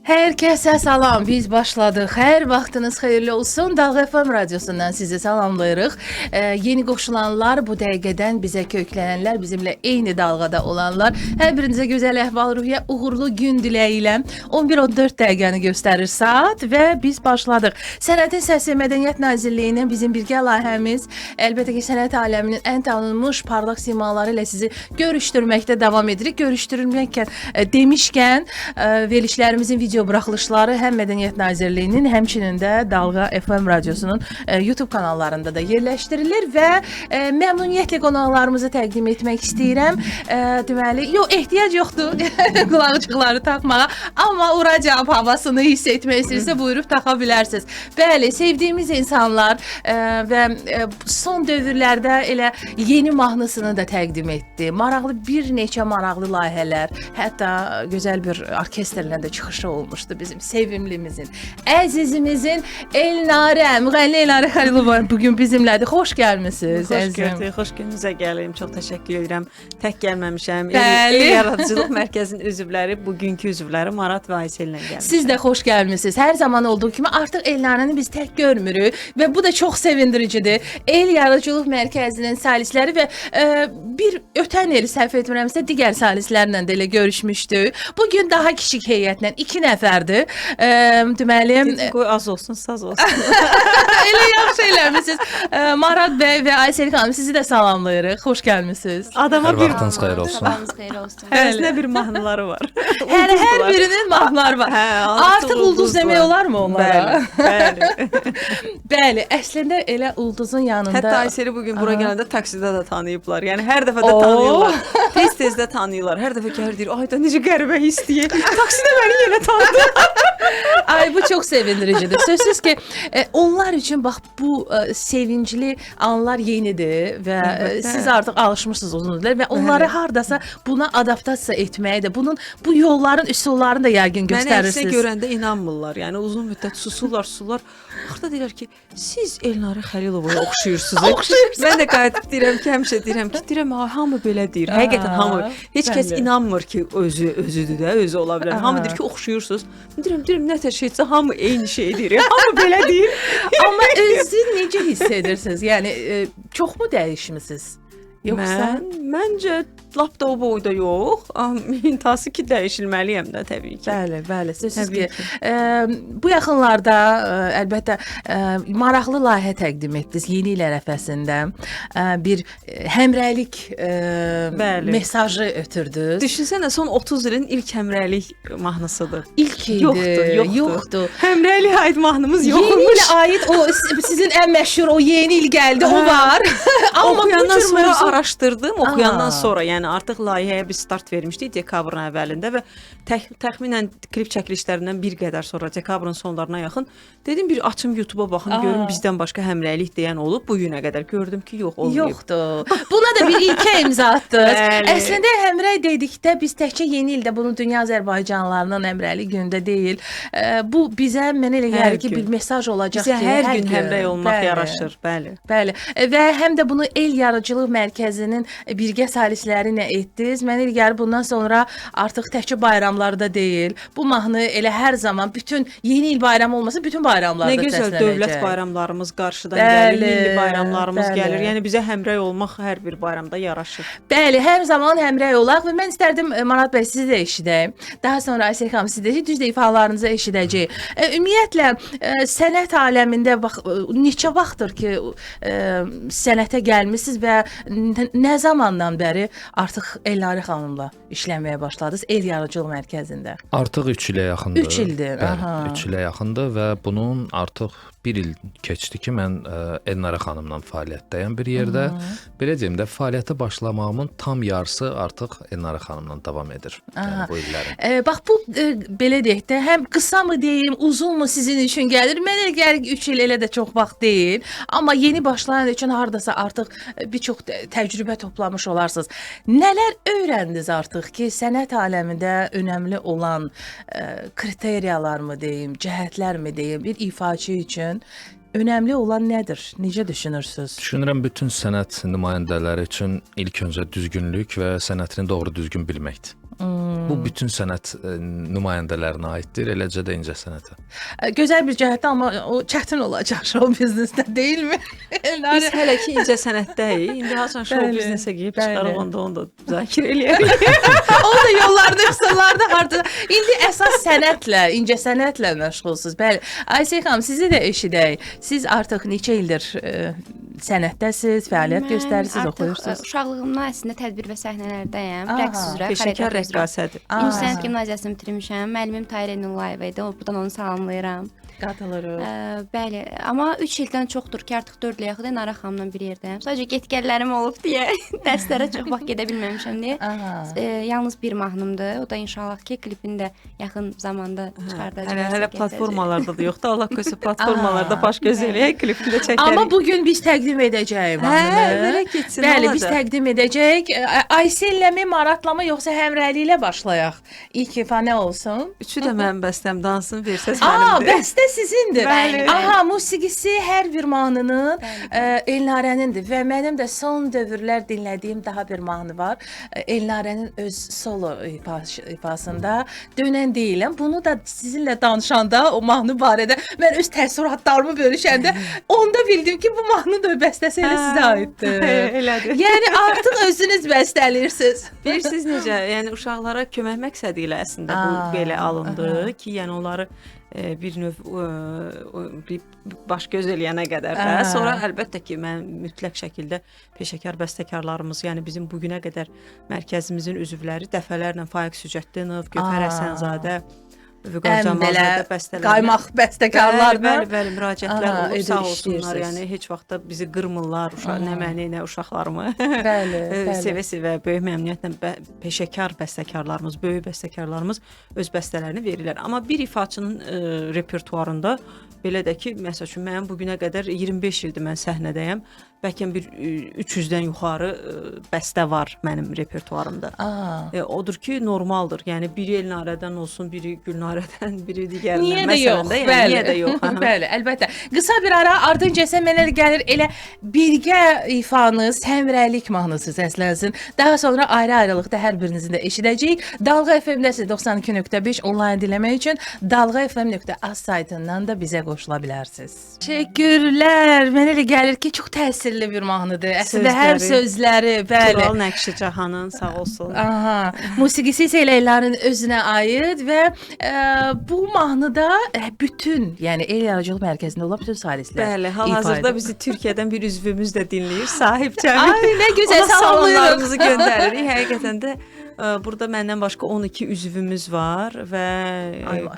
Hər kəsə salam, biz başladıq. Hər vaxtınız xeyirli olsun. Dalğa FM radiosundan sizi salamlayırıq. Yeni qoşulanlar, bu dəqiqədən bizə köklənənlər, bizimlə eyni dalğada olanlar, hər birinizə gözəl əhval-ruhiyyə, uğurlu gün diləyi ilə 11:14 dəqiqəni göstərir saat və biz başladıq. Sənətin Səsi Mədəniyyət Nazirliyinin bizim birgə layihəmiz, əlbəttə ki, sənət aləminin ən tanınmış parlaq simaları ilə sizi görüşdürməkdə davam edirik. Görüşdürməklə demişkən, verilişlərimizin video buraxılışları həm Mədəniyyət Nazirliyinin, həmçinin də Dalğa FM radiosunun YouTube kanallarında da yerləşdirilir və məmnuniyyətlə qonaqlarımızı təqdim etmək istəyirəm. Deməli, ehtiyac yoxdur qulaqçıqları taxmağa, amma ora cavab havasını hiss etmək istəyirsə buyurub taxa bilərsiniz. Bəli, sevdiyimiz insanlar və son dövrlərdə elə yeni mahnısını da təqdim etdi. Maraqlı bir neçə maraqlı layihələr, hətta gözəl bir orkestrlə də çıxışı olmuşdu bizim sevimlimizin, əzizimizin Elnarə, müğənni Elnarə Xəlilova bugün bizimlədir. Xoş gəlmisiniz. Xoş gördük, xoş gününüzə gəlim. Çox təşəkkür edirəm. Tək gəlməmişəm. El Yaradıcılıq Mərkəzinin üzvləri, bugünkü üzvləri Marat və Aysellə gəlmişəm. Siz də xoş gəlmisiniz. Hər zaman olduğu kimi artıq Elnarəni biz tək görmürük və bu da çox sevindiricidir. El Yaradıcılıq Mərkəzinin salisləri və bir ötən il səhv etmirəmsə digər salislərlə də elə görüşmüşdük. Bugün daha kiçik heyətlə 2 nəfərdir. Deməli, qoy az olsun, saz olsun. Elə yaxşı eləmisiniz. Marat bəy və Aysel xanım sizi də salamlayırıq. Xoş gəlmisiniz. Adama Hər vaxtınız xeyir olsun. Sabahınız xeyir olsun. Həvəsinə bir mahnıları var. Hər birinin mahnıları var. Artıq ulduz demək olar mı onlara? Bəli. Bəli, əslində elə ulduzun yanında. Hətta Ayseli bugün bura gələndə taksidə də tanıyıblar. Yəni hər dəfə də tanıyırlar. Tez-tez də tanıyırlar. Hər dəfə gəlir deyir, ay da necə qəribə hissdir. Taksidə məni yenə tanıdı. Ay bu çox sevindiricidir. Sözsüz ki, onlar üçün bax bu sevincli anlar yenidir və siz artıq alışmışsınız uzun illər və onları hardasa buna adaptasiya etməyə də, bu yolların, üsullarını da yəqin göstərirsiniz. Mənə görəndə inanmırlar. Yəni uzun müddət susurlar. Axırda deyirlər ki, siz Elnarə Xəlilovaya oxşayırsınız. Mən də qayıdıb deyirəm ki, hamı belə deyir. Həqiqətən hamı. Heç kəs inanmır ki, özüdür də, özü ola bilər. Hamı deyir ki, oxşayırsınız. Deyirəm, nə təşkilsə hamı eyni şey deyir. Hamı belə deyir. Amma özü necə hiss edirsiniz? Yəni çoxmu dəyişmisiniz? Yoxsa məncə lap da o boyda yox. İntası ki dəyişilməliyəm də təbii ki. Bəli, sözsüz ki, bu yaxınlarda əlbəttə maraqlı layihə təqdim etdiniz yeni il ərəfəsində. Bir həmrəylik mesajı ötürdünüz. Düşünsənə, son 30 ilin ilk həmrəylik mahnısıdır. İlk idi, yoxdur. Həmrəylik aid mahnımız yoxmuş. Yeni ilə aid o sizin ən məşhur o yeni il gəldi, o var. Amma oxuyandan sonra araşdırdım, oxuyandan sonra, yəni artıq layihəyə biz start vermişdik dekabrın əvvəlində və təxminən klip çəkilişlərindən bir qədər sonra dekabrın sonlarına yaxın dedim bir açım YouTube-a baxım, görüm bizdən başqa həmrəylik deyən olub. Bu günə qədər gördüm ki, yox, olmayıb. Yoxdur. Buna da bir ilkə imza atdınız. Əslində həmrəy dedikdə biz təkcə yeni ildə bunu dünya Azərbaycanlılarının həmrəylik günündə deyil. Bu bizə mənə elə gəlir ki, bir mesaj olacaq ki, bizə hər gün həmrəy olmaq yaraşır. Bəli. Və həm də bunu El Yaradıcılıq Mərkəzinin birgə salisləri ilə etdiniz. Mənə elə gəlir bundan sonra artıq təkcə bayramlarda deyil. Bu mahnı elə hər zaman bütün yeni il bayramı olmasa bütün bayramlarda səslənəcək. Nə gözəl dövlət bayramlarımız qarşıdan gəlir, milli bayramlarımız gəlir. Yəni bizə həmrəy olmaq hər bir bayramda yaraşır. Bəli, hər zaman həmrəy olaq və mən istərdim Marat bəy sizi də eşidəyim. Daha sonra Aysel xanım sizi də düz də ifalarınızı eşidəcəyik. Ümumiyyətlə sənət aləmində neçə vaxtdır ki sənətə gəlmisiniz və nə zamandan bəri artıq Elnarə xanımla işləməyə başladınız El Yaradıcılıq Mərkəzində? Artıq 3 ilə yaxındır. 3 ildir. Bəli, 3 ilə yaxındır və bunun artıq 1 il keçdi ki, mən Elnarə xanımla fəaliyyətdəyəm bir yerdə. Belə deyim də, fəaliyyətə başlamağımın tam yarısı artıq Elnarə xanımla davam edir. Yəni bu illərin. Bax bu belə deyək də, həm qısa mı deyim, uzun mu sizin üçün gəlir? Mənə gəlir 3 il elə də çox vaxt deyil. Amma yeni başlayan üçün hardasa artıq bir çox təcrübə toplamış olarsınız. Nələr öyrəndiniz artıq ki, sənət aləmində önəmli olan kriteriyalar mı deyim, cəhətlər mi deyim, bir ifaçı üçün önəmli olan nədir? Necə düşünürsüz? Düşünürəm bütün sənət nümayəndələri üçün ilk öncə düzgünlük və sənətini doğru düzgün bilməkdir. Bu bütün sənət nümayəndələrinə aiddir, eləcə də incəsənətə. Gözəl bir cəhətdə, amma o çətin olacaq show biznesdə, deyilmi? Biz hələ ki incəsənətdəyik. İndi haçan show Bəli, biznesə girib bəli. çıxarıq, onu da müzakirə eləyərik. O da yollarda, üsullarda harda. İndi əsas sənətlə, incəsənətlə məşğulsunuz. Bəli. Ayşə xanım, sizi də eşidək. Siz artıq neçə ildir sənətdəsiz, fəaliyyət göstərirsiniz, oxuyursunuz? Artıq uşaqlığımdan əslində tədbir və səhnələrdəyəm. Aha, Rəqs üzrə, Peşəkar xoreo üzrə. rəqqasədir. İncəsənət gimnaziyasını bitirmişəm. Müəllimim Tahirə Nurlayeva idi. Buradan onu salamlayıram. Qatılırıq. Bəli, amma 3 ildən çoxdur ki, artıq 4 il yaxındır Nara xanımla bir yerdəyəm. Sadəcə get-gəllərim olub deyə dərslərə çox vaxt gedə bilməmişəm deyə. Yalnız bir mahnımdır. O da inşallah ki, klipini də yaxın zamanda çıxardacağıq. Hələ platformalarda da yoxdur. Allah qoysa platformalarda baş göz eləyək, klipini də çəkərik. Amma bugün biz təqdim edəcəyik mahnını. belə keçsin. Bəli, olacaq. biz təqdim edəcəyik. Ayselləmi, Maratlama yoxsa Həmrəli ilə başlayaq? İlk ifa nə olsun? Üçü də mənim bəstəm, dansın bir səs Aa, mənimdir. bəstə sizindir. Bəli. Aha, musiqisi hər bir mahnının Elnarənindir və mənim də son dövrlər dinlədiyim daha bir mahnı var. Elnarənin öz solo ifasında Dönən deyiləm. Bunu da sizinlə danışanda o mahnı barədə mən öz təəssüratlarımı bölüşəndə onda bildim ki, bu mahnı da bəstəsi elə sizə aiddir. Elədir. Yəni artıq özünüz bəstələyirsiniz. Bilirsiniz necə? Yəni uşaqlara kömək məqsədi ilə əslində bu belə alındı ki, yəni onları bir növ bir baş göz eləyənə qədər də. Sonra əlbəttə ki, mən mütləq şəkildə peşəkar bəstəkarlarımız, yəni bizim bu günə qədər mərkəzimizin üzvləri dəfələrlə Faiq Sücəddinov, Gövhər Həsənzadə, Vüqar Camalzadə bəstələr. Qaymaq bəstəkarlardan. Bəli, müraciətlər olub, edir, sağ olsunlar. işləyirsiniz. Yəni heç vaxtda bizi qırmırlar, nə məni, nə uşaqlarımı. Bəli, bəli. Sevə-sevə, böyük məmnuniyyətlə peşəkar bəstəkarlarımız, böyük bəstəkarlarımız öz bəstələrini verirlər. Amma bir ifaçının repertuarında belə də ki, məsəl üçün mənim bu günə qədər 25 ildir mən səhnədəyəm. Bəlkə bir 300-dən yuxarı bəstə var mənim repertuarımda. Odur ki, normaldır. Yəni biri Elnarədən olsun, biri Gülnarədən, biri digərindən. Niyə də yox? Yəni, Bəli. niyə də yox? Bəli, əlbəttə. Qısa bir ara, ardınca isə mənə gəlir elə birgə ifanız, həmrəylik mahnısı səslənsin. Daha sonra ayrı-ayrılıqda hər birinizin də eşidəcəyik. Dalğa FM-də 92.5 onlayn dinləmək üçün dalğafm.az saytından da bizə qoşula bilərsiniz. Təşəkkürlər. Mənə elə gəlir ki, çox təsirli bir mahnıdır. Əslində hər sözləri, bəli. Tural Nəqşi Cahanın sağ olsun. Aha, musiqisi isə Ellərin özünə aid və bu mahnıda bütün, yəni el yaradıcılıq mərkəzində olan bütün solistlər. Bəli, hal-hazırda bizi Türkiyədən bir üzvümüz də dinləyir, sahibçəmi. Ay, nə gözəl, salamlarımızı göndəririk. Həqiqətən də burada məndən başqa 12 üzvümüz var və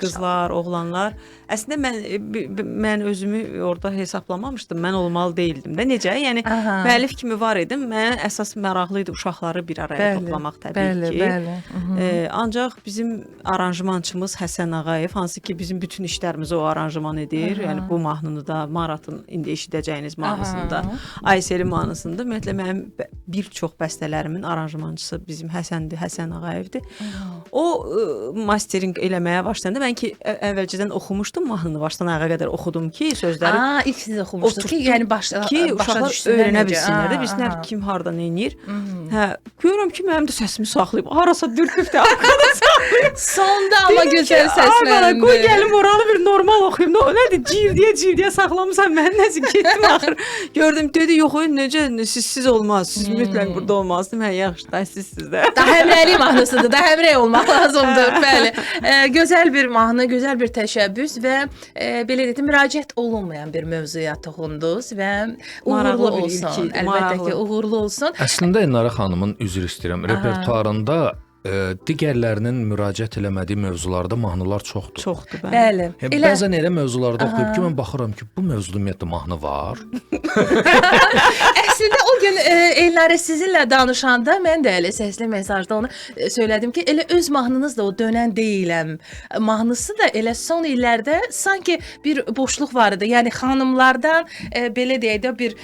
qızlar, oğlanlar. Əslində mən özümü orada hesablamamışdım. Mən olmalı deyildim də. Necə? Yəni müəllif kimi var idim. Mən əsas maraqlı idi uşaqları bir araya toplamaq təbii ki. Bəli. Ancaq bizim aranjmançımız Həsən Ağayev, hansı ki bizim bütün işlərimizi o aranjman edir. Yəni bu mahnını da, Maratın indi eşidəcəyiniz mahnısını da, Ayselin mahnısını da, ümumiyyətlə mənim bir çox bəstələrimin aranjmançısı bizim Həsəndir, Həsən Ağayevdir. O mastering eləməyə başlayanda mən ki əvvəlcədən oxumuşdum mahnını, başdan ayağa qədər oxudum ki, sözləri ilk siz oxumuşdunuz ki, yəni başa uşaqlar düşsünlər öyrənə necə. bilsinlər də, bilsinlər kim harda nə edir. Görürəm ki, mənim də səsimi saxlayıb, harasa dürkübdə arxada saxlayıb. Sonda amma gözəl səsləndi. Qoy gəlim oranı bir normal oxuyum. Nədir? Civdiyə saxlamısan mən, nəsə getdim axır. Gördüm, dedi, yox, necə siz olmaz. Siz mütləq burada olmazsınız. Mən yaxşı, da sizdə. Da həmrəli mahnısıdır, da həmrəy olmaq lazımdır. Bəli. Gözəl bir mahnı, gözəl bir təşəbbüs və belə dedim, müraciət olunmayan bir mövzuya toxundunuz və uğurlu olsun. Əlbəttə ki, uğurlu olsun. Əslində Elnarə xanımın, üzr istəyirəm, repertuarında digərlərinin müraciət eləmədiyi mövzularda mahnılar çoxdur. Çoxdur, bəli. Bəzən elə mövzularda oxuyub ki, mən baxıram ki, bu mövzuda ümumiyyətlə mahnı var. Əslində o gün Elnarə sizinlə danışanda mən də elə səsli mesajda onu söylədim ki, elə öz mahnınız da o Dönən deyiləm mahnısı da elə son illərdə sanki bir boşluq var idi. Yəni xanımlardan belə deyək də bir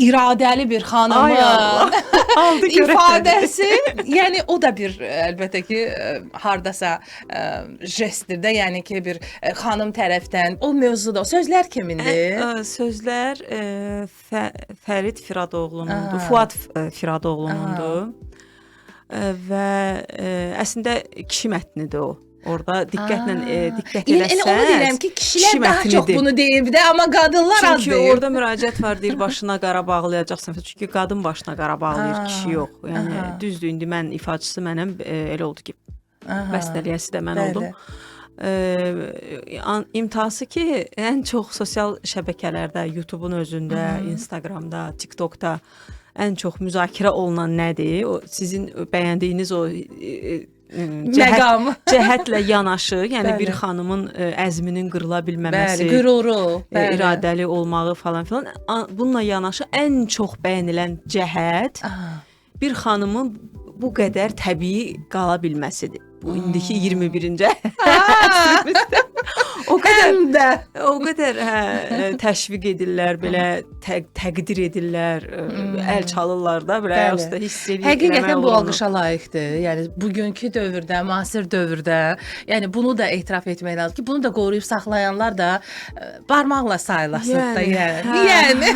iradəli bir xanımın ifadəsi, yəni o da bir əlbəttə ki hardasa jestdir də, yəni ki bir xanım tərəfdən o mövzuda sözlər kimindir? Sözlər Fərid Firadoğlu'nundur. Fuad Firadoğlu'nundur. və əslində kişi mətnidir o. Orada diqqət Elə eləsən. onu deyirəm ki, kişilər daha çox bunu deyib də, amma qadınlar az Çünki deyir. orada müraciət var, deyir başına qara bağlayacaqsan. Çünki qadın başına qara bağlayır, kişi yox. Yəni düzdür, indi mən ifaçısı mənəm, elə oldu ki, bəstəliyəsi də mən oldum. İmtahası ki, ən çox sosial şəbəkələrdə, YouTube-un özündə, Instagramda, TikTokda ən çox müzakirə olunan nədir? O sizin bəyəndiyiniz o cəhətlə yanaşı, yəni bir xanımın əzminin qırıla bilməməsi, qüruru, iradəli olmağı falan filan. Bununla yanaşı ən çox bəyənilən cəhət bir xanımın bu qədər təbii qala bilməsidir. Bu indiki 21-ci əsrimizdə o qədər təşviq edirlər, belə təqdir edirlər, əl çalırlar da, belə ayaqüstə hiss edirlər. Həqiqətən bu alqışa layiqdir. Yəni bugünkü dövrdə, müasir dövrdə, yəni bunu da etiraf etmək lazım ki, bunu da qoruyub saxlayanlar da barmaqla sayılasın da, yəni.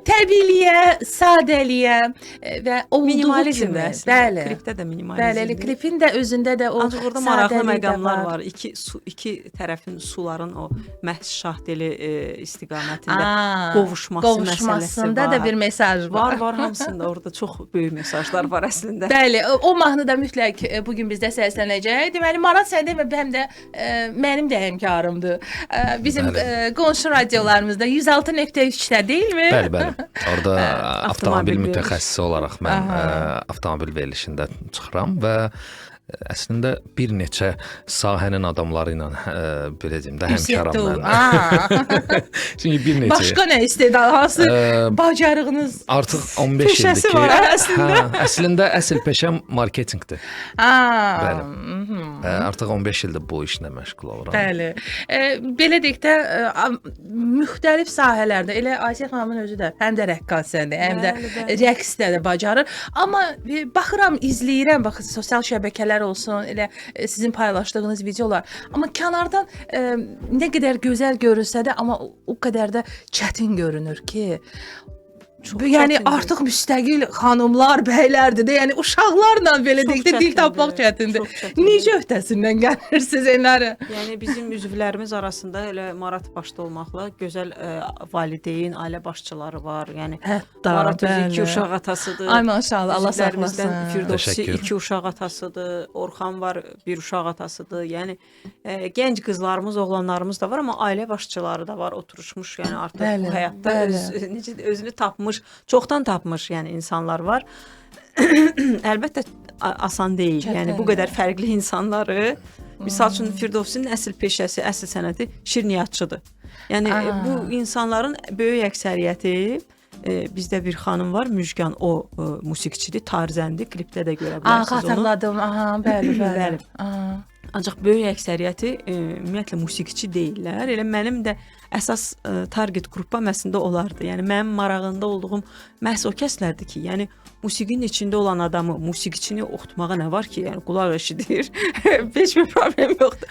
Təbiiliyə, sadəliyə və olduğu kimi. Bəli. Klipdə də minimalizm. Bəli, klipin də özündə də o ancaq orada maraqlı məqamlar var. İki tərəfin suların o məhz Şahdeli istiqamətində qovuşmasında da bir mesaj var. Var hamısında orada çox böyük mesajlar var əslində. Bəli, o mahnı da mütləq bu gün bizdə səslənəcək. Deməli, Marat sən demə, həm də mənim də həmkarımdır. Bizim qonşu radiolarımızda 106.3-də deyilmi? Bəli. Orada avtomobil mütəxəssisi olaraq mən avtomobil verilişində çıxıram və əslində bir neçə sahənin adamları ilə belə deyim də həmkarım mən. Çünki bir neçə. Başqa nə istedad, hansı bacarığınız? Artıq 15 ildir ki. Var əslində. Əslində əsl peşəm marketinqdir. Bəli. Artıq 15 ildir bu işlə məşğul oluram. Bəli. Belə deyək də müxtəlif sahələrdə elə Asiya xanımın özü də həm də rəqqasədir, həm də rəqsdə də bacarır. Amma baxıram, izləyirəm, bax sosial şəbəkələr olsun, elə sizin paylaşdığınız videolar. Amma kənardan nə qədər gözəl görünsə də, amma o qədər də çətin görünür ki, yəni artıq müstəqil xanımlar, bəylərdir də, yəni uşaqlarla belə deyək də dil tapmaq çətindir. Necə öhdəsindən gəlirsiniz onları? Yəni bizim üzvlərimiz arasında elə Marat başda olmaqla gözəl valideyn, ailə başçıları var. Yəni Marat özü 2 uşaq atasıdır. Ay maşallah, Allah saxlasın. Firdovsi 2 uşaq atasıdır. Orxan var, 1 uşaq atasıdır. Yəni gənc qızlarımız, oğlanlarımız da var, amma ailə başçıları da var, oturuşmuş, yəni artıq bu həyatda necə özünü tapmış, çoxdan tapmış, yəni insanlar var. Əlbəttə asan deyil. Yəni bu qədər fərqli insanları, misal üçün Firdovsinin əsl peşəsi, əsl sənəti şirniyyatçıdır. Yəni bu insanların böyük əksəriyyəti bizdə bir xanım var, Müjgan, o musiqiçidir, tarzəndir, klipdə də görə bilərsiniz onu. Xatırladım. Bəli. Ancaq böyük əksəriyyəti ümumiyyətlə musiqiçi deyillər. Elə mənim də əsas target qrupa əslində onlardır. Yəni mənim marağında olduğum məhz o kəslərdir ki, yəni musiqinin içində olan adamı, musiqiçini oxutmağa nə var ki, yəni qulaq eşidir. Heç bir problem yoxdur.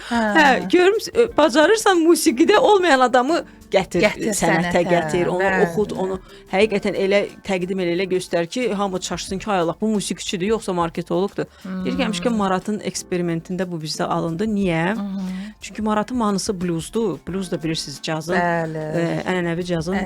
Görüm, bacarırsan musiqidə olmayan adamı gətir sənətə gətir, onu oxut, onu həqiqətən elə təqdim elə göstər ki, hamı çaşsın ki, ay Allah, bu musiqiçidir, yoxsa marketoloqdur. Bir gəlmişkən Maratın eksperimentində bu bizdə alındı. Niyə? Çünki Maratın mahnısı bluzdur. Bluz da bilirsiniz, cazın, ənənəvi cazın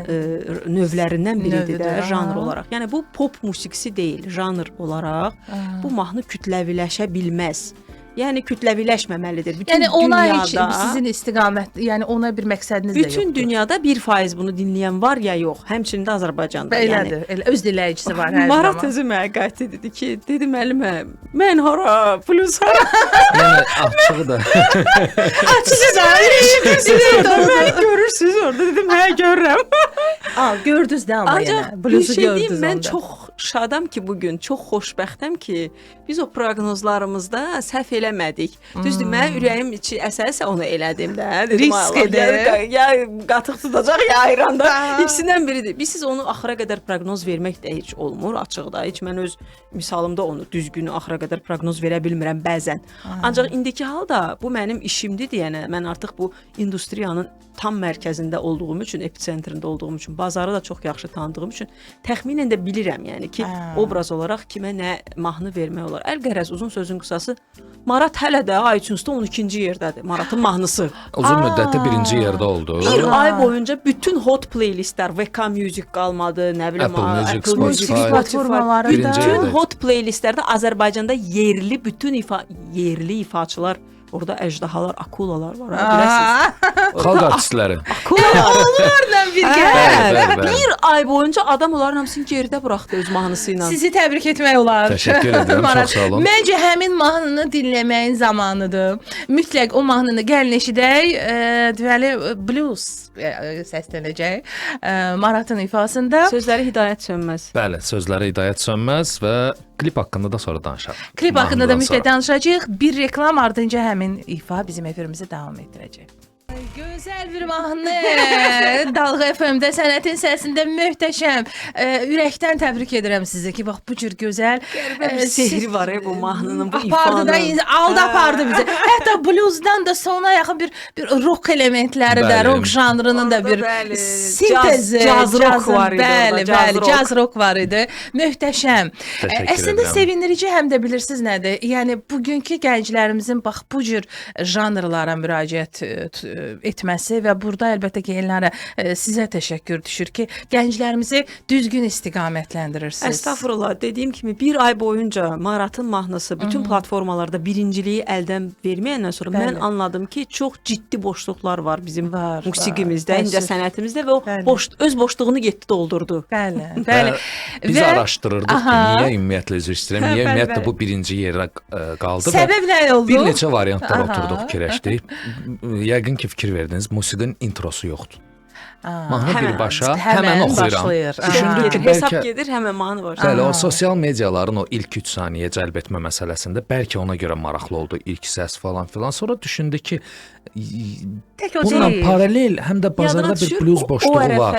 növlərindən biridir də, janr olaraq. Yəni bu pop musiqisi deyil, janr olaraq bu mahnı kütləviləşə bilməz. Yəni kütləviləşməməlidir. Bütün yəni ona dünyada sizin istiqamət, yəni ona bir məqsədiniz də yoxdur. Bütün dünyada 1% bunu dinləyən var ya yox, həmçinin də Azərbaycanda. Belədir, yəni elə öz dinləyicisi var hər zaman. Marat özü mənə qayıtdı dedi ki, dedi müəllimə, mən hara, plus hara. Yəni açığı da. Açığı da. Məni görürsüz orada, dedim, hə görürəm. Gördünüz də amma yenə. Bluzu gördünüz onda. Mən çox şadam ki, bugün çox xoşbəxtəm ki, biz o proqnozlarımızda səhv eləmədik. Düzdür, mənim ürəyim içi əsə-əsə onu elədim də. Risk edir. Ya qatıq tutacaq, ya ayranda. İkisindən biridir. Biz onu axıra qədər proqnoz vermək də heç olmur, açıqda. Heç mən öz misalımda onu düzgün axıra qədər proqnoz verə bilmirəm bəzən. Ancaq indiki halda bu mənim işimdir deyənə, mən artıq bu industriyanın tam mərkəzində olduğum üçün, episentrində olduğum üçün, bazarı da çox yaxşı tanıdığım üçün təxminən də bilirəm, yəni yəni ki, obraz olaraq kimə nə mahnı vermək olar. Əlqərəz uzun sözün qısası Marat hələ də iTunes-da 12-ci yerdədir. Maratın mahnısı. Uzun müddətdə birinci yerdə oldu. Bir ay boyunca bütün hot playlistlər, VK Music qalmadı, nə bilim, Apple Music, Spotify, platformalarda birinci bütün yerdə. hot playlistlərdə Azərbaycanda yerli bütün yerli ifaçılar, orada əjdahalar, akulalar var, biləsiniz. Xalq artistləri. Onlarla birgə. Bəli. Bir ay boyunca adam onların hamısını geridə buraxdı öz mahnısı ilə. Sizi təbrik etmək olar. Təşəkkür edirəm, Marat, çox sağ olun. Məncə həmin mahnını dinləməyin zamanıdır. Mütləq o mahnını gəlin eşidək. Deməli blues səslənəcək. Maratın ifasında. Sözləri Hidayət Sönməz. Bəli, sözləri Hidayət Sönməz və klip haqqında da sonra danışarıq. Klip haqqında da Mahnıdan mütləq sonra. danışacağıq. Bir reklam ardınca həmin ifa bizim efirimizi davam etdirəcək. Gözəl bir mahnı. Dalğa FM-də Sənətin Səsində möhtəşəm. Ürəkdən təbrik edirəm sizi ki, bax bu cür gözəl Sehri var bu mahnının, bu apardı da ifanın. aldı apardı bizi. Hətta bluesdan da sona yaxın bir rock elementləri də, Bəli. rock janrının da bir Orada bəli, sintezi, caz rock var idi Bəli, orada, caz bəli, rock. caz rock var idi. Möhtəşəm. Təşəkkür Əslində edirəm. sevindirici həm də bilirsiniz nədir? Yəni bugünkü gənclərimizin bax bu cür janrlara müraciət etməsi və burada əlbəttə ki, Elnara sizə təşəkkür düşür ki, gənclərimizi düzgün istiqamətləndirsiniz. Estağfurullah, dediyim kimi bir ay boyunca Maratın mahnısı bütün platformalarda birinciliyi əldən verməyəndən sonra Bəli. mən anladım ki, çox ciddi boşluqlar var bizim Var, musiqimizdə, var. incə Təəssüf. sənətimizdə və o Bəli. öz boşluğunu getdi doldurdu. Bəli, bəli. Biz araşdırırdıq ki, Aha. niyə ümumiyyətlə üzr istəyirəm, niyə Bəli, ümumiyyətlə bəli. bu birinci yerə qaldı Səbəb nə oldu? bir neçə variantlar Aha. oturduq, fikirləşdik. Yəqin ki, fikir verdiniz, musiqinin introsu yoxdur. Mahnı Həmən, birbaşa həmən oxuyuram. başlayır. Düşündük ki, Hesab bəlkə gedir, həmən mahnı var. Bəli, o sosial mediaların o ilk 3 saniyə cəlb etmə məsələsində bəlkə ona görə maraqlı oldu ilk səs falan filan. Sonra düşündü ki, Tək o bununla deyil. paralel həm də bazarda bir düşür, blues boşluğu var.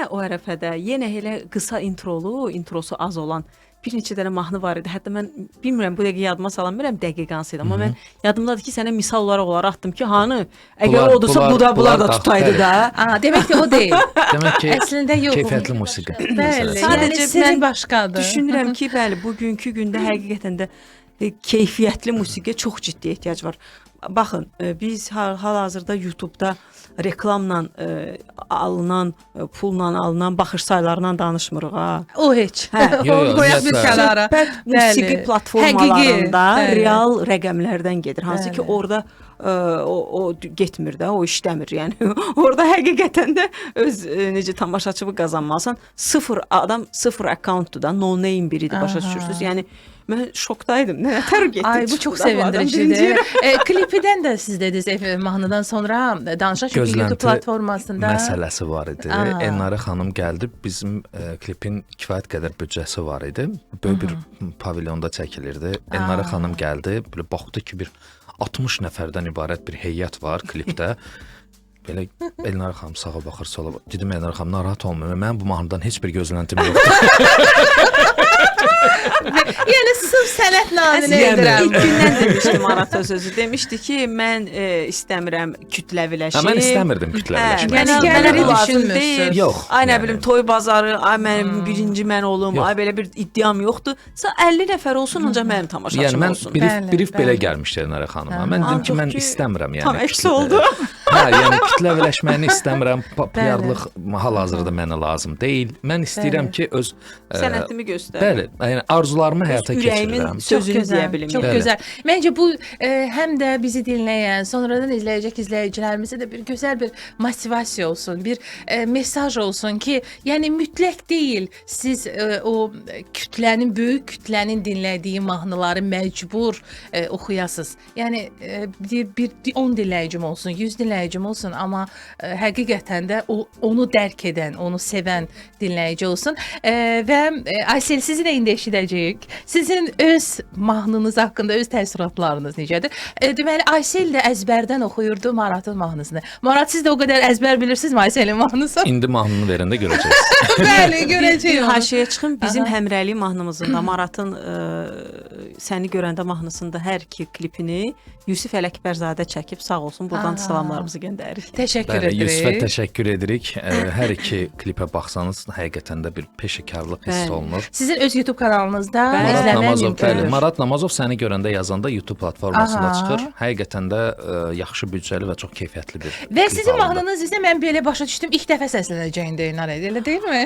O ərəfədə yenə elə qısa introsu az olan bir neçə dənə mahnı var idi. Hətta mən bilmirəm bu dəqiqə yadıma sala bilmirəm dəqiq hansı idi, amma mən yadımdadır ki, sənə misal olaraq atdım ki, hanı əgər odursa bunlar da tutaydı da. Demək ki, o deyil. Demək ki, Əslində yox. keyfiyyətli musiqi. Bəli, Sadəcə yəni sirri mən başqadır. düşünürəm ki, bəli, bugünkü gündə həqiqətən də keyfiyyətli musiqiyə çox ciddi ehtiyac var. Baxın, biz hal-hazırda YouTube-da reklamla alınan, pulla alınan baxış saylarından danışmırıq ha. O heç. Hə. Yo, yo, Qoyaq bir ümumiyyətlə. kənara. Söhbət musiqi Bəli. platformalarında Həqiqi, bəli. real rəqəmlərdən gedir. Hansı ki Bəli. orada o getmir də, o işləmir. Yəni orada həqiqətən də öz necə tamaşaçını qazanmalısan. Sıfır accountdur da, no name biridir, başa düşürsüz? Yəni mən şokdaydım. Nə tər getdi. Ay bu çox sevindiricidir. Klipidən də siz dediniz mahnıdan sonra danışaq çünki YouTube Gözlənti platformasında məsələsi var idi. Elnarə xanım gəldi, bizim klipin kifayət qədər büdcəsi var idi. Böyük bir pavilyonda çəkilirdi. Elnarə xanım gəldi, belə baxdı ki, bir 60 nəfərdən ibarət bir heyət var klipdə. Belə Elnarə xanım sağa baxır, sola baxır. Dedim Elnarə xanım narahat olmayın. Mənim bu mahnıdan heç bir gözləntim yoxdur. yəni sırf sənət naminə İlk edirəm. gündən demişdi Marat o sözü. Demişdi ki, mən istəmirəm kütləviləşim. Mən istəmirdim kütləviləşmək. Yəni Mənə gəliri lazım düşünmürsünüz. deyil. Yox, Ay nə yəni. bilim toy bazarı, ay mənim birinci mən olum, Yox. ay belə bir iddiam yoxdur. Sən 50 nəfər olsun ancaq mənim tamaşaçım Yəni mən olsun. Bəli, brief belə bəli. gəlmişdi Elnarə xanıma. Mən dedim ki, Ancaq mən ki, istəmirəm yəni. tam əks oldu. Hə, yəni kütləviləşməyini istəmirəm. Populyarlıq hal-hazırda mənə lazım deyil. Mən istəyirəm ki, öz Sənətimi göstər. bəli, yəni arzularımı həyata Ürəyimin keçirirəm. sözünü deyə bilim. Çox Bəli. gözəl. Məncə bu həm də bizi dinləyən, sonradan izləyəcək izləyicilərimizə də bir gözəl bir motivasiya olsun, bir mesaj olsun ki, yəni mütləq deyil siz o kütlənin, böyük kütlənin dinlədiyi mahnıları məcbur oxuyasınız. Yəni bir 10 dinləyicim olsun, 100 dinləyicim olsun, amma həqiqətən də onu dərk edən, onu sevən dinləyici olsun. Və Aysel sizi də indi eşidəcəyik. Sizin öz mahnınız haqqında öz təəssüratlarınız necədir? Deməli Aysel də əzbərdən oxuyurdu Maratın mahnısını. Marat siz də o qədər əzbər bilirsinizmi Ayselin mahnısını? İndi mahnını verəndə görəcəksiniz. Bəli, Bir görəcəyik. haşiyə çıxın. Bizim həmrəylik mahnımızın da Maratın Səni görəndə mahnısında hər iki klipini Yusif Ələkbərzadə çəkib, sağ olsun. Buradan salamlarımızı göndəririk. Təşəkkür Bəli, Yusifə edirik. təşəkkür edirik. Hər iki klipə baxsanız həqiqətən də bir peşəkarlıq hiss Bəli. olunur. Sizin öz YouTube kanalınızda Bəli. Marat izləmək Namazov, bəli, mümkündür. Marat Namazov səni görəndə yazanda YouTube platformasında Aha. çıxır. Həqiqətən də yaxşı büdcəli və çox keyfiyyətli bir. Və klip sizin alındı. mahnınız isə mən belə başa düşdüm, ilk dəfə səslənəcəyində elə deyilmi?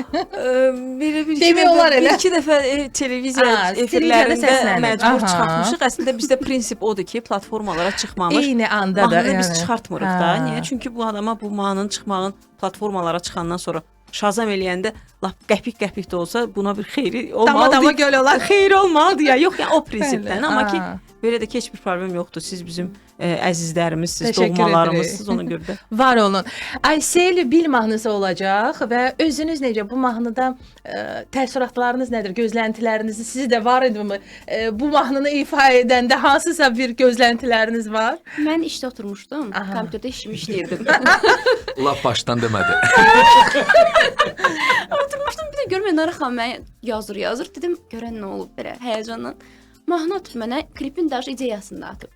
Belə bir Demək olar elə. iki dəfə televiziya Aa, efirlərində səslənib. məcbur Aha. çıxartmışıq. Əslində bizdə prinsip odur ki, platformalara çıxmamış. Eyni anda da Mahnını biz yəni. çıxartmırıq Ha. da. Niyə? Çünki bu adama bu mahnının çıxmağın platformalara çıxandan sonra Şazam eləyəndə lap qəpik-qəpik də olsa buna bir xeyri olmalıdır. Dama göl olar. Xeyri olmalıdır ya. Yox, yəni o prinsipdən. Bəli, Amma ki aa. belə də heç bir problem yoxdur. Siz bizim əzizlərimizsiz, Təşəkkür doğmalarımızsınız ona görə də. Var olun. Aysel Bil mahnısı olacaq və özünüz necə bu mahnıda təəssüratlarınız nədir? Gözləntiləriniz sizi də var idimi? Bu mahnını ifa edəndə hansısa bir gözləntiləriniz var? Mən işdə oturmuşdum, Aha. kompüterdə işimi işləyirdim. Lap başdan demədi. Oturmuşdum, bir də görmə Nara xanım mənə yazır. Dedim, görən nə olub belə həyəcanla. Mahnı atıb mənə, klipin daşı ideyasını da atıb.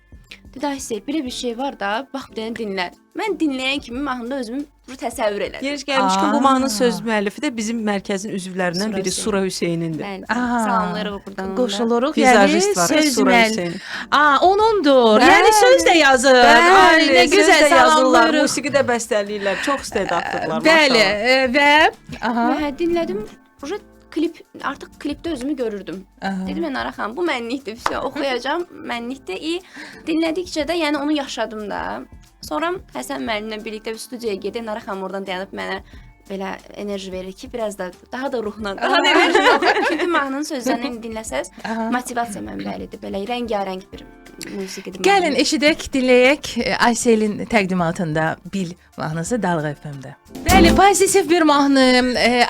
Dedi, Aysel, belə bir şey var da, bax bir dənə dinlə. Mən dinləyən kimi mahnıda özümü təsəvvür elədim. Yeriş gəlmişkən bu Aa. mahnının söz müəllifi də bizim mərkəzin üzvlərindən Sura biri Hüseyn. Sura Hüseynindir. Bəli, Aha. salamlayırıq buradan. Qoşuluruq, yəni Vizajist var, söz Sura müəllifi. Hüseyn. Onundur. Bəli. Yəni söz də yazır. Ay, nə söz gözəl də yazırlar, salamlayırıq. musiqi də bəstələyirlər. Çox istedadlıdırlar. Bəli, maşallah. və aha. Hə, dinlədim. Klip, artıq klipdə özümü görürdüm. Aha. Dedim, mən Nara xanım, bu mənlikdir. Oxuyacağam, mənlikdir. Dinlədikcə də yəni onu yaşadım da. Sonra Həsən müəllimlə birlikdə bir studiyaya gedib, Nara xanım oradan dayanıb mənə belə enerji verir ki, biraz da daha da ruhla, daha da enerji yox. Çünki mahnının sözlərini dinləsəz, Aha. motivasiya mənbəlidir. Belə rəngarəng bir musiqidir. Gəlin eşidək, dinləyək Ayselin təqdimatında Bil mahnısı Dalğa FM-də. Bəli, pozitiv bir mahnı.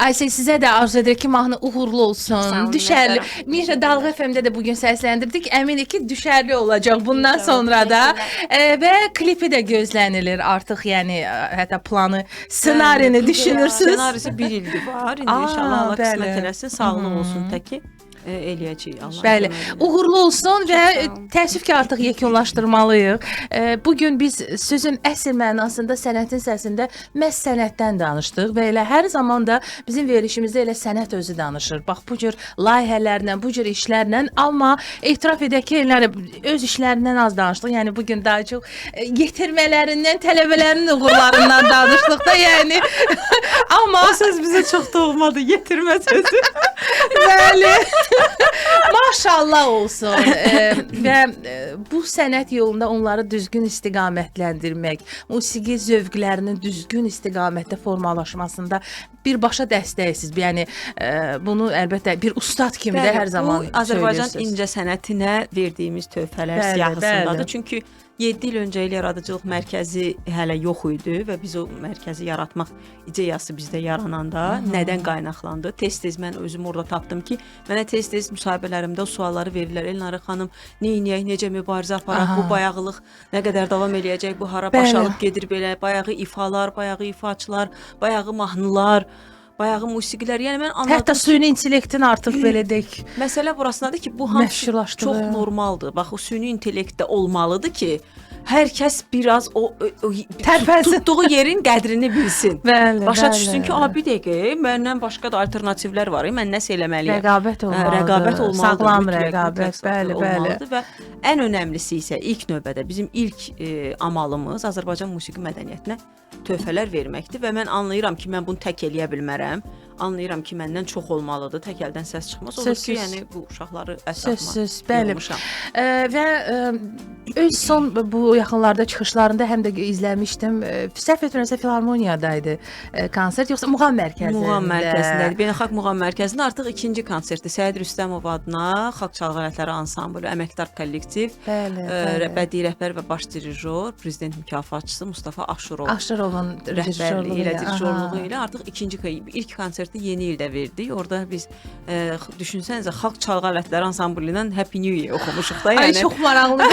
Aysel sizə də arzu edirik ki, mahnı uğurlu olsun, Sağ olun, düşərli. minnətdaram. Mirə Dalğa FM-də də bugün səsləndirdik. Əminik ki, düşərli olacaq bundan İnşallah, sonra da. təşəkkürlər. Və klipi də gözlənilir artıq, yəni hətta planı, ssenarini düşünürsüz. Ssenarisi bir ildir var. İndi Aa, inşallah Allah bəli. qismət eləsin, sağlıq olsun təki. Eləyəcəyik Allah. Bəli, uğurlu olsun və sağ olun. təəssüf ki, artıq yekunlaşdırmalıyıq. Bu gün biz sözün əsl mənasında sənətin səsində məhz sənətdən danışdıq və elə hər zaman da bizim verilişimizdə elə sənət özü danışır. Bax bu cür layihələrlə, bu cür işlərlə, amma etiraf edək ki, elə öz işlərindən az danışdıq. Yəni bu gün daha çox yetirmələrindən, tələbələrinin uğurlarından danışdıq da, yəni. Amma O söz bizə çox doğmadı, yetirmə sözü. bəli. Maşallah olsun. Və bu sənət yolunda onları düzgün istiqamətləndirmək, musiqi zövqlərinin düzgün istiqamətdə formalaşmasında birbaşa dəstəksiz. Yəni bunu əlbəttə bir ustad kimi də hər zaman bu Azərbaycan söylürsünüz. incəsənətinə verdiyimiz töhfələr Bəli, siyahısındadır. bəli. Çünki 7 il öncə il yaradıcılıq mərkəzi hələ yox idi və biz o mərkəzi yaratmaq ideyası bizdə yarananda nədən qaynaqlandı? Tez-tez mən özüm orada tapdım ki, mənə tez-tez müsahibələrimdə o sualları verirlər. Elnarə xanım, neyniyək, necə mübarizə aparaq, Aha. bu bayağılıq nə qədər davam eləyəcək, bu hara Bəli. başalıb gedir belə, bayağı ifalar, bayağı ifaçılar, bayağı mahnılar, bayağı musiqilər. Yəni mən anladım. Hətta süni intellektin artıq belə deyək. Məsələ burasındadır ki, bu hamısı Məşhurlaşdı çox və- normaldır. Bax, o süni intellektdə olmalıdır ki, hər kəs biraz o Tərpənsin. tutduğu yerin qədrini bilsin. Bəli, Başa bəli. düşsün ki, bir dəqiqə, məndən başqa da alternativlər var, mən nəsə eləməliyəm. Rəqabət olmalıdır. Rəqabət olmalıdır. Sağlam mütləq, rəqabət, mütləq bəli, bəli. olmalıdır və ən önəmlisi isə ilk növbədə bizim ilk amalımız Azərbaycan musiqi mədəniyyətinə töhfələr verməkdir və mən anlayıram ki, mən bunu tək eləyə bilmərəm. Anlayıram ki, məndən çox olmalıdır, tək əldən səs çıxmaz. Odur ki, Sözsüz. yəni bu uşaqları ətrafıma Sözsüz, bəli. yığmışam. Və öz son bu yaxınlarda çıxışlarında həm də izləmişdim. Səhv etmirəmsə Filharmoniyadaydı konsert, yoxsa Muğam mərkəzində? Muğam mərkəzindədir. Beynəlxalq Muğam mərkəzində artıq ikinci konsertdir. Səid Rüstəmov adına Xalq Çalğı Alətləri ansamblı, əməkdar kollektiv, Bəli, bəli. bədii rəhbər və baş dirijor, prezident mükafatçısı Mustafa Aşurov Aşırovun rəhbərliyi ilə, dirijorluğu dirijorluğu ilə artıq ilk konsert konserti Yeni ildə verdik. Orada biz düşünsənizə xalq çalğı alətləri ansamblindən Happy New Year oxumuşuq da. Yəni Ay çox maraqlıdır.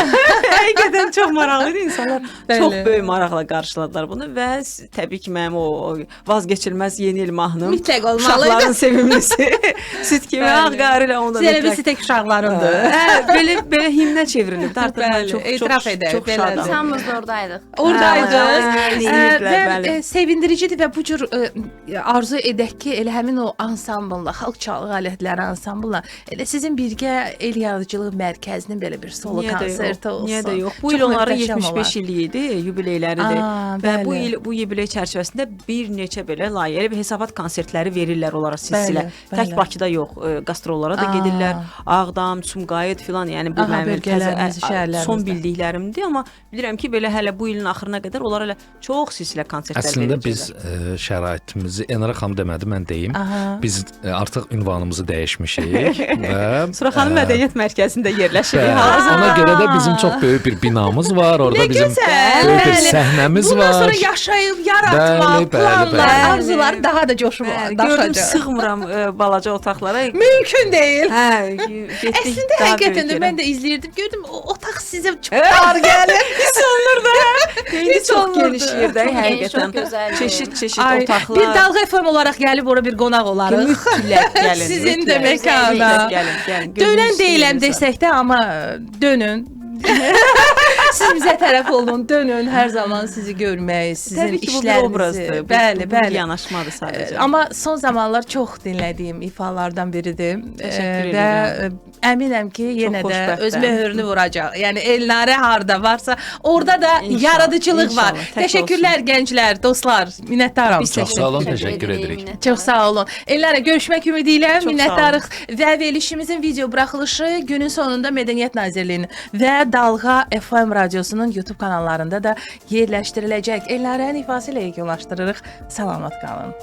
həqiqətən çox maraqlıdır. İnsanlar Bəli. çox böyük maraqla qarşıladılar bunu və təbii ki, mənim o vazgeçilməz Yeni il mahnım Mütləq olmalı. uşaqların sevimlisi. Süd kimi ağ qarı ilə onda Zərəbisi tək uşaqlarındır. belə himnə çevrilib. Artıq mən Bəli, çox etiraf edək, çox belədir. şadam. Hamımız da oradaydıq. Oradaydınız. Deyiblər, Və bəli. sevindiricidir və bu cür arzu edək ki, elə həmin o ansamblla, xalq çalğı alətləri ansamblla elə sizin birgə el yaradıcılıq mərkəzinin belə bir solo konserti olsun. Niyə də yox? Bu Çox il onların möhtəşəm 75 olar. illiyi idi, yubileyləridir. Aa, Və bu bəli. il bu yubiley çərçivəsində bir neçə belə layihəli və hesabat konsertləri verirlər onlara silsilə. Bəli, Tək bəli. Bakıda yox, qastrollara da Aa. gedirlər. Ağdam, Sumqayıt filan, yəni bu Aha, mənim bölgələrimiz, son şəhərlərimizdə. bildiklərimdir, amma bilirəm ki, belə hələ bu ilin axırına qədər onlar hələ çox silsilə konsertlər Əslində verəcəklər. biz şəraitimizi Enara xanım demədi, mən deyim. Aha. Biz artıq ünvanımızı dəyişmişik və Suraxanı Mədəniyyət Mərkəzində yerləşirik. bəli, Hal-hazırda. ona görə də bizim çox böyük bir binamız var. Orada Nə bizim gözəl, böyük bir bəli. səhnəmiz Bundan var. sonra yaşayıb, yaratmaq, Bəli, bəli, planlar, bəli. arzular daha da coşub Gördüm, daşacaq. sığmıram balaca otaqlara. Mümkün deyil. Hə, getdik. Əslində daha həqiqətən böyük də yerə. mən də izləyirdim. Gördüm o otaq sizə çox dar gəlir. Hiss olunur da. İndi Hiss çox olunurdu. geniş yerdə Çox geniş, həqiqətən. çox gözəl. Çeşid Ay, otaqlar. bir Dalğa FM olaraq gəlib ora bir qonaq olarıq. mütləq gəlin. Sizin mütləq. də məkana. Gəlin. Dönən deyiləm desək də, amma dönün. Siz bizə tərəf olun, dönün. Hər zaman sizi görmək, sizin Təbii ki, bu bir işlərinizi. obrazdır. Bəli, bu bəli. yanaşmadır sadəcə. Amma son zamanlar çox dinlədiyim ifalardan biridir. Təşəkkür Və edirəm. əminəm ki, yenə də xoşbəxtəm. öz möhrünü vuracaq. Yəni Elnarə harda varsa, orada da İnşallah, yaradıcılıq var. inşallah. Tək Təşəkkürlər gənclər, dostlar. Minnətdaram. Biz Çox sağ olun, Təşəkkür təşəkkür edirik, edirik. minnətdaram. Çox sağ olun. Elnarə görüşmək ümidi ilə Çox sağ minnətdarıq və verilişimizin video buraxılışı günün sonunda Mədəniyyət Nazirliyinin və Dalğa FM radiosunun YouTube kanallarında da yerləşdiriləcək. Elnarənin ifası ilə yekunlaşdırırıq. Salamat qalın.